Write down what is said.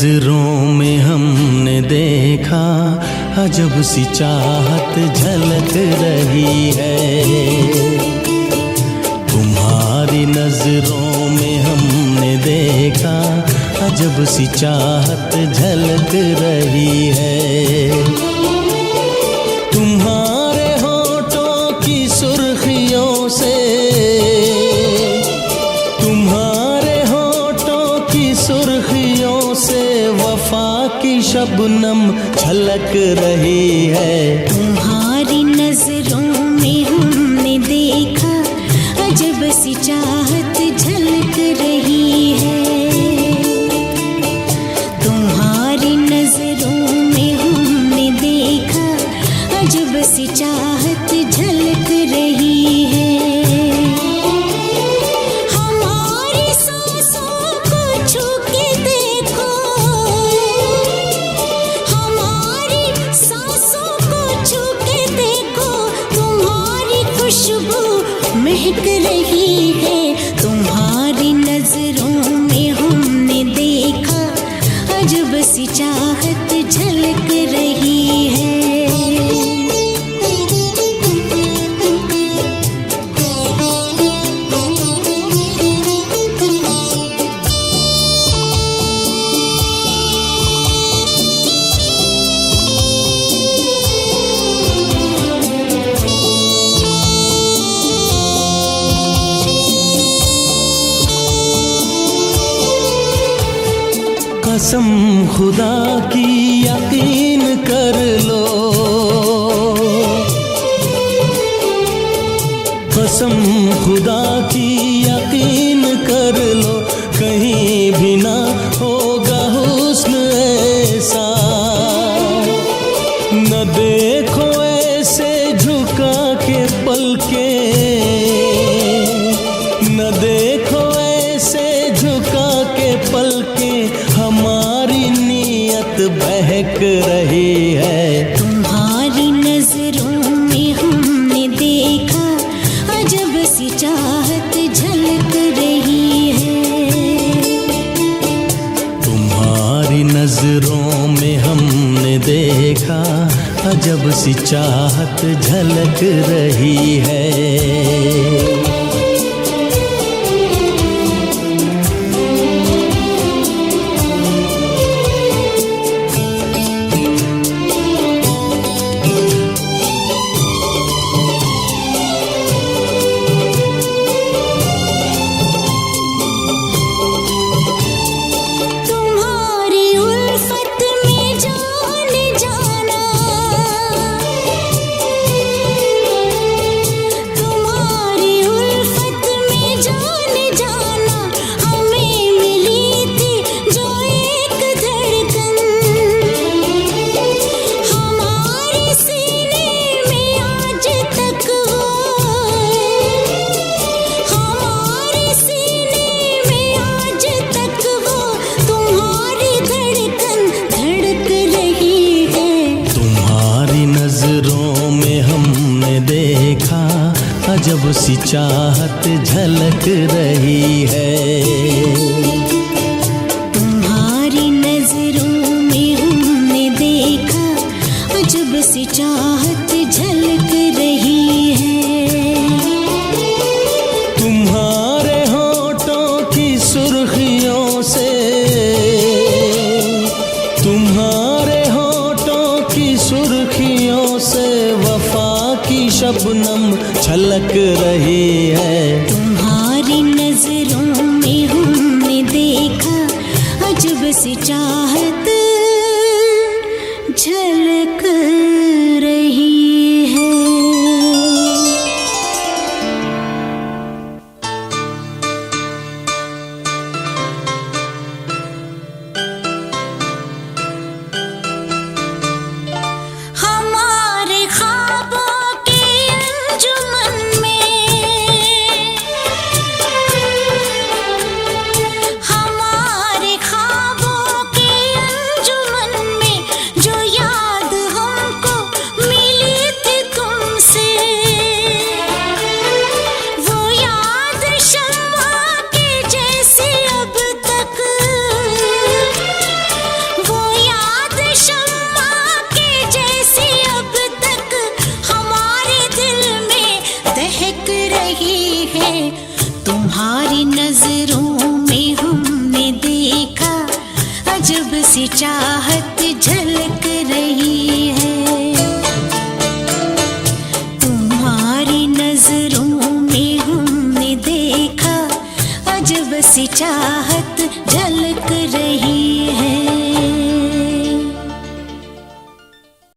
नजरों में हमने देखा अजब सी चाहत झलक रही है। तुम्हारी नजरों में हमने देखा अजब सी चाहत झलक रही है। तुम्हारे होठों की सुर्खियों से, तुम्हारे होठों की सुर्खियों से वफा की शबनम छलक रही है। तुम्हारी नजरों में हमने देखा अजब सी चाहत झलक रही है। तुम्हारी नजरों में हमने देखा अजब सी चाहत झलक रही है। हमारी सांसों को छू के देखो, हमारी सांसों को छू के देखो, तुम्हारी खुशबू महक रही है। तुम्हारी नजरों में हमने देखा अजब सी चाहत झलक रही है। कसम खुदा की यकीन कर लो, कसम खुदा की यकीन कर लो, कहीं भी ना होगा हुस्न ऐसा। न देखो ऐसे झुका के पलके, न देखो ऐसे झुका के पलके, हमारी नीयत बहक रही है। तुम्हारी नजरों में हमने देखा अजब सी चाहत झलक रही है। तुम्हारी नजरों में हमने देखा अजब सी चाहत झलक रही है। अजब सी चाहत झलक रही है। तुम्हारी नजरों में हमने देखा अजब सी चाहत झलक रही है। तुम्हारे होठों की सुर्खियों से, तुम्हारे होठों की सुर्खियों से वफा की शबनम छलक रही है। तुम्हारी नजरों में हमने देखा अजब सी चाहत झलक रही है। हमारे ख्वाबों की अंजुमन में जो याद रही है। तुम्हारी नजरों में हमने देखा अजब सी चाहत झलक रही है। तुम्हारी नजरों में हमने देखा अजब सी चाहत